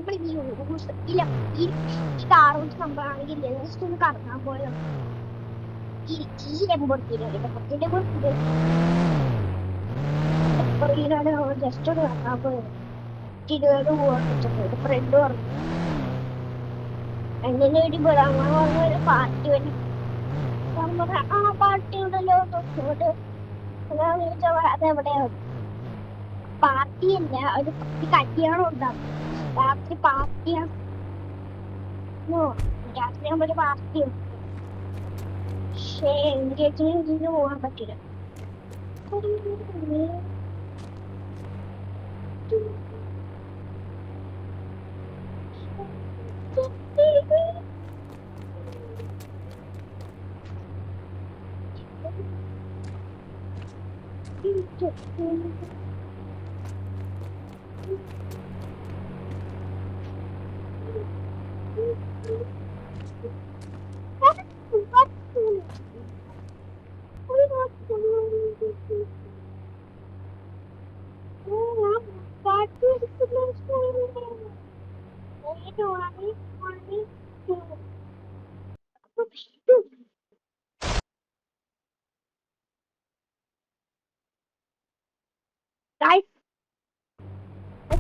നമ്മൾ ഈ കാറോട്ട് സംഭവമാണെങ്കിൽ ജസ്റ്റ് ഒന്ന് കറങ്ങാൻ പോയോ ഈ ലെമ്പോർഗിനിയുടെ ജസ്റ്റ് ഒന്ന് കറങ്ങാൻ പോയോ ഇരുപത് പോവാൻ പറ്റുന്നത് ഫ്രണ്ട് പറഞ്ഞു എങ്ങനെ ഒരു ഒരു പാർട്ടി വരും ആ പാർട്ടി ഉണ്ടല്ലോ അതെവിടെയാണ് പാർട്ടിയല്ല ഒരു കല്യാണം ഉണ്ടാവും രാത്രി പാർട്ടിയാണ് രാത്രി ആകുമ്പോ ഒരു പാർട്ടിയുണ്ട് പക്ഷേ എൻഗേജ്മെന്റിന് പോകാൻ പറ്റില്ല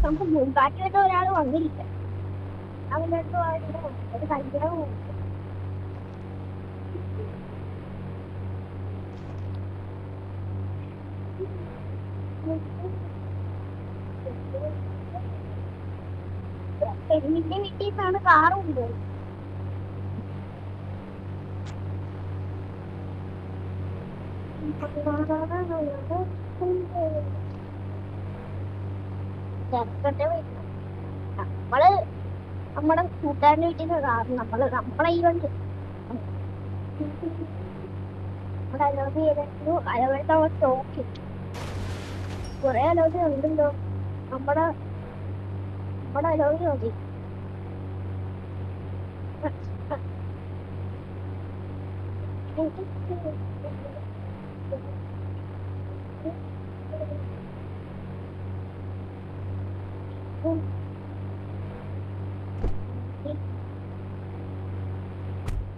നമുക്ക് മുൻകാട്ടിയിട്ട് ഒരാൾ വന്നില്ല അവൻ്റെ ഒരു കല്യാണം പെണ്ണിന്റെ വീട്ടിൽ നിന്നാണ് കാറുണ്ട് ചെറുക്കന്റെ വീട്ടിൽ നമ്മുടെ കൂട്ടുകാരന്റെ വീട്ടിൽ നിന്ന് കാറ് നമ്മളെ ഈ വണ്ടി നമ്മുടെ അലോബി ചെയ്തു അലോബിയുടെ സ്റ്റോക്ക് കുറെ അലോബി ഉണ്ടല്ലോ നമ്മുടെ അലോബി മതി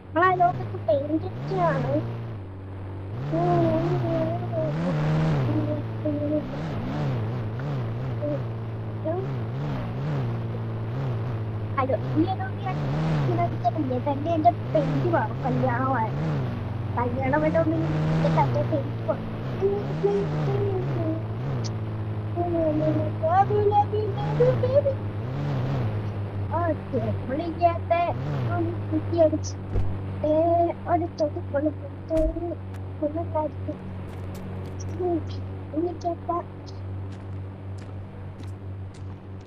നമ്മളതിലോട്ടൊക്കെ പെയിന്റ് ആണ് തന്നെ എന്റെ പെയിന്റ് വേണം കല്യാണമായ കല്യാണം വേണ്ടൊന്നും തന്നെ പെയിന്റ് വിളിക്കാത്ത കുത്തി അടിച്ച് അടുത്തോട്ട്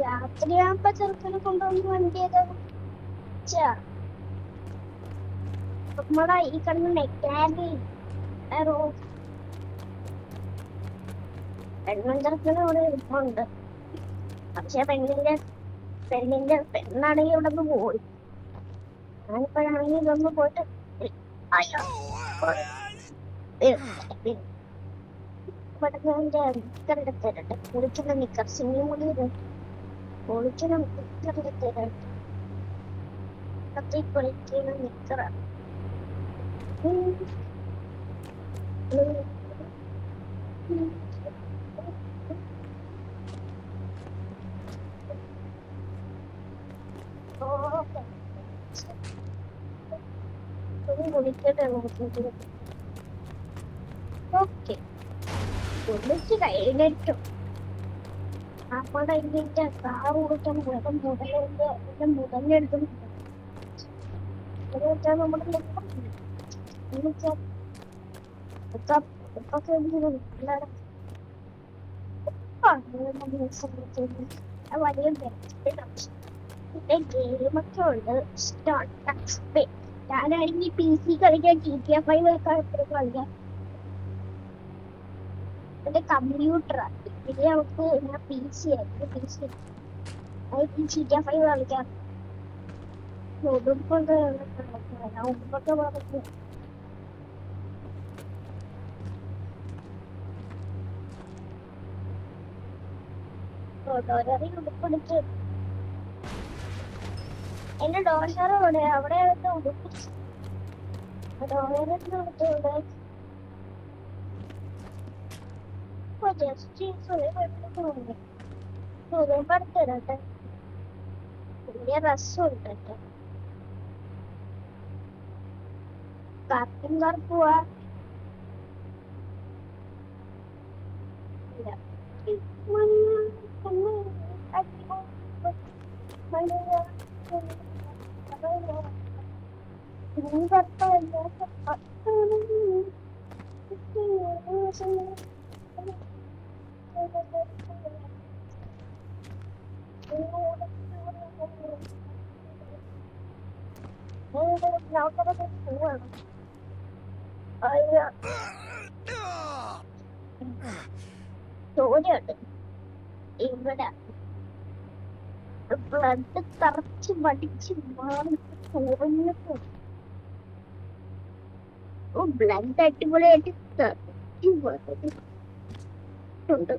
രാത്രിയാകുമ്പോ ചെറുക്കനെ കൊണ്ടുവന്ന് വണ്ടി നമ്മുടെ ഈ കിടന്ന് നെക്കാരി പെണ്ണും ചെറുക്കനും ഇവിടെ ഇരിപ്പുണ്ട് പക്ഷെ പെണ്ണാണെങ്കിൽ ഇവിടെ നിന്ന് പോയി ഞാനിപ്പോഴാണെങ്കിൽ ഇതൊന്ന് പോയിട്ട് നിക്കറെടുത്തരട്ടെ കുളിക്കുന്ന നിക്കർ സ്വിമ്മിങ് പൂളിൽ കുളിക്കുന്ന നിക്കറെടുത്തരട്ടെ കുളിക്കുന്ന നിക്കറാണ് ഓക്കെ കുളിച്ച് കഴിഞ്ഞിട്ടും അപ്പോൾ അതിന്റെ കാർ കൊടുക്കാൻ മുതലെടുക്കും നമ്മുടെ വലിയ ഗെയിമൊക്കെ ഉണ്ട് ഞാനാണെങ്കിൽ PC കളിക്കാൻ GTA 5 കളിക്കാം എന്റെ കമ്പ്യൂട്ടറാണ് പിന്നെ അവർക്ക് ഞാൻ PC GTA 5 കളിക്കാം ഉടുപ്പൊക്കെ പറഞ്ഞു ഓരോരോ ഉടുപ്പെടുത്ത് എന്റെ ഡോഷറോടെ അവിടെ പടുത്തരട്ടെ വലിയ രസമുണ്ട് കേട്ടോ. കാർക്കും കറുപ്പുവാ ചോരയുണ്ട് ഇവിടെ. ബ്ലഡ് തറച്ച് വടിച്ച് മാറി കുറഞ്ഞു. ബ്ലഡ് അടിപൊളിയായിട്ട് തറച്ച് വന്നിട്ടുണ്ട്.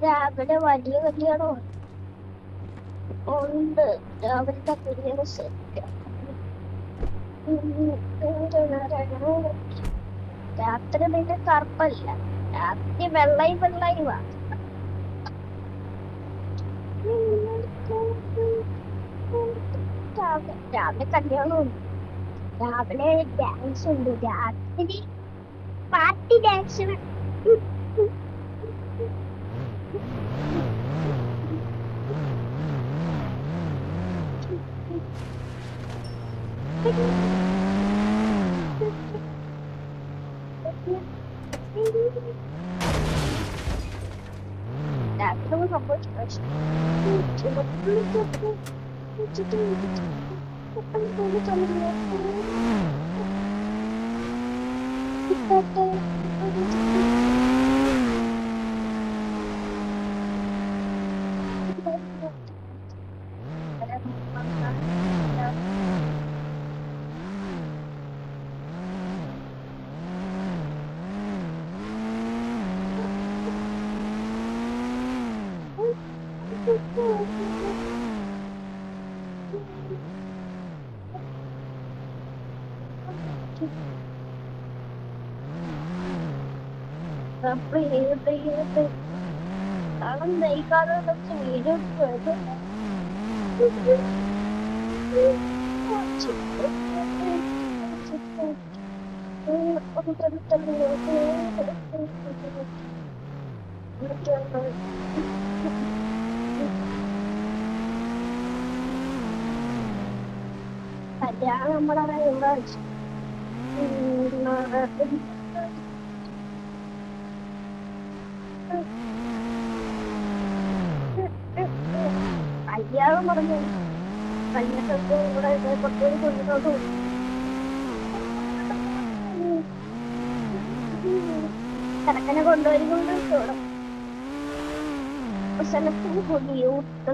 രാവിലെ വലിയ കല്യാണോ ഉണ്ട്. രാവിലത്തെ കല്യാണം സെറ്റ്. രാത്രി പിന്നെ കറുപ്പല്ല, രാത്രി വെള്ളയും വെള്ളയുവാ. രാവിലെ കല്യാണമുണ്ട്, രാവിലെ ഡാൻസ് ഉണ്ട്, രാത്രി പാർട്ടി ഡാൻസ്. രാത്രി സംഭവിച്ചു. കല്യാണം നമ്മളെ ഇവിടെ കല്യാണം പറഞ്ഞു. കല്യാണത്തെ ഇവിടെ പുറത്തേക്ക് കൊണ്ടുപോകും. കടക്കനെ കൊണ്ടുവരുകൊണ്ട് സ്ഥലത്തിന് പൊടിയൂട്ട്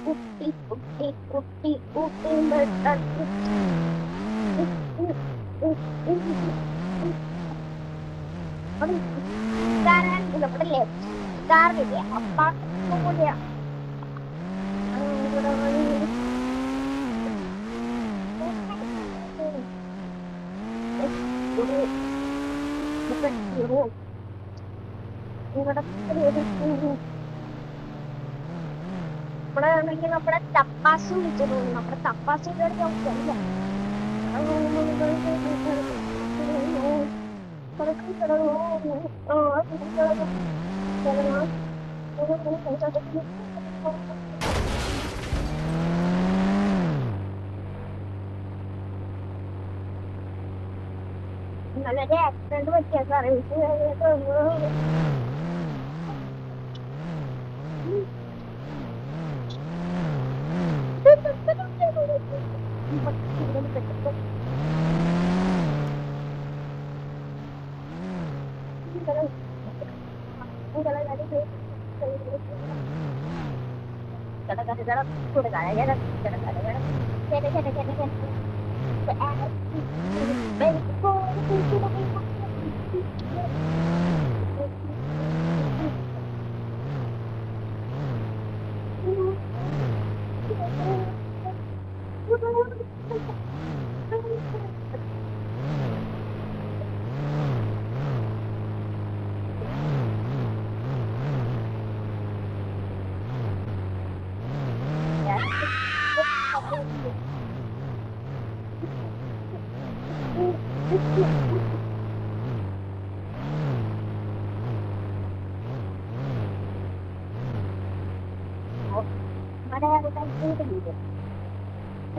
കുട്ടി കുട്ടി കുട്ടി കുട്ടി നമ്മുടെ ലെഫ്റ്റ് അപ്പാർട്ട്മെന്റ് കൂടിയാ. ഇവിടെ ആണെങ്കിൽ നമ്മുടെ തപ്പാസ് വിളിച്ചത്, നമ്മുടെ തപ്പാസിന്റെ നമുക്കല്ല. വളരെ ആക്സിഡന്റ് പറ്റിയ സർവീസ്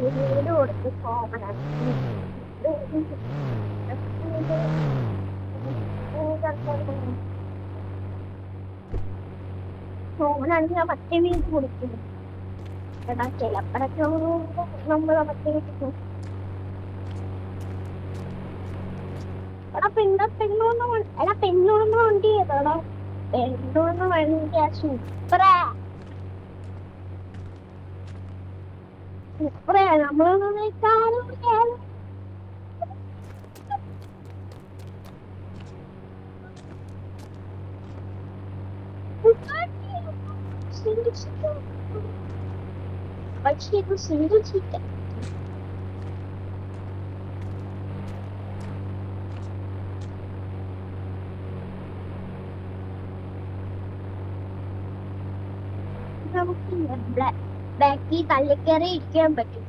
വീട് കൊടുത്ത് പോകണം. ഫോണാണെങ്കിൽ ആ മറ്റേ വീട് കൊടുക്കുന്നു. എടാ ചിലപ്പോഴൊക്കെ നമ്മളെ മറ്റേ വീട്ടിൽ എടാ പെണ്ണൂന്ന് വണ്ടി ഏതാടാ? പെണ്ണൂന്ന് വണ്ടിയാ സൂപ്പറാ. സൂപ്പറാ നമ്മളൊന്നും കാണും. പക്ഷേ ഇത് സിംഗിൾ സീറ്റ്. നമുക്ക് ബാക്കിൽ തള്ളിക്കയറി ഇരിക്കാൻ പറ്റും.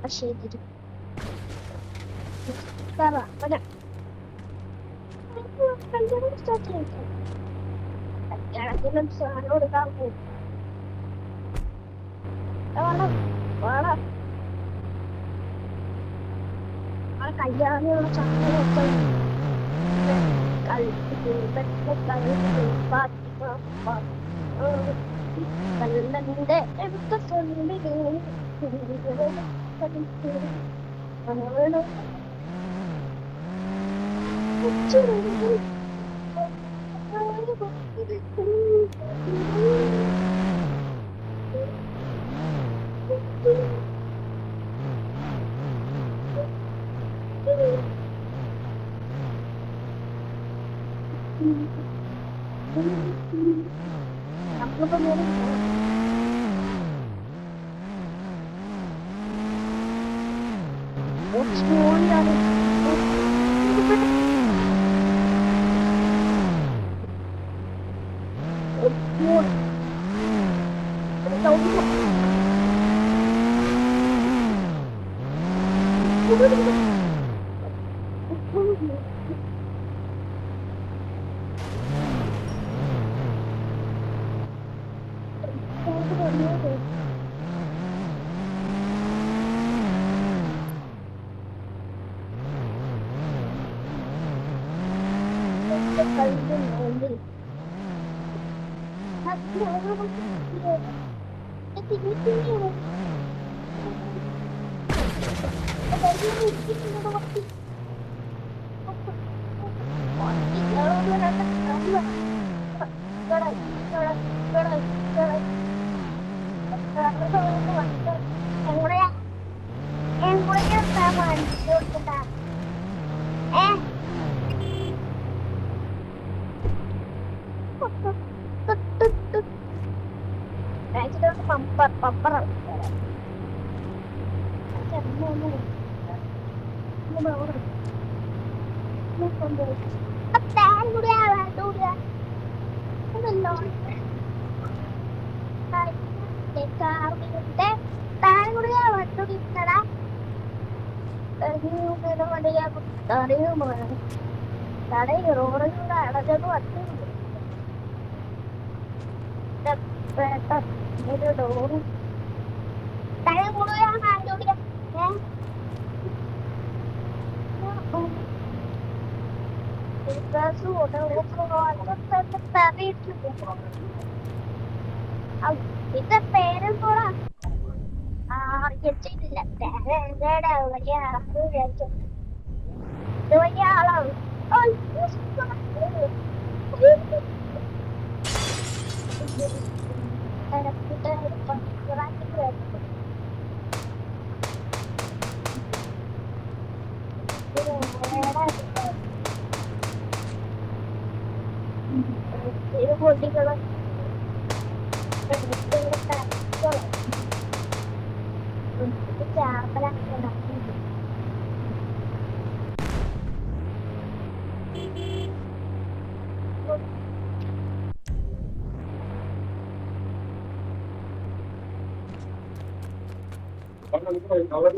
പക്ഷേ കല്യാണത്തിനും സാധനം കൊടുക്കാൻ പോകും. ആ കല്യാണത്തിനുള്ള സാധനമൊക്കെ കല്ലന്റെ എടുത്ത ഇതിന്റെ പേരും കൂടെ അറിയത്തില്ല. വലിയ ആളാണ് വിചാരിച്ചു. ഇത് വലിയ ആളാണ്. പൊട്ടികള് ചാമ്പലാക്കി അവിടെ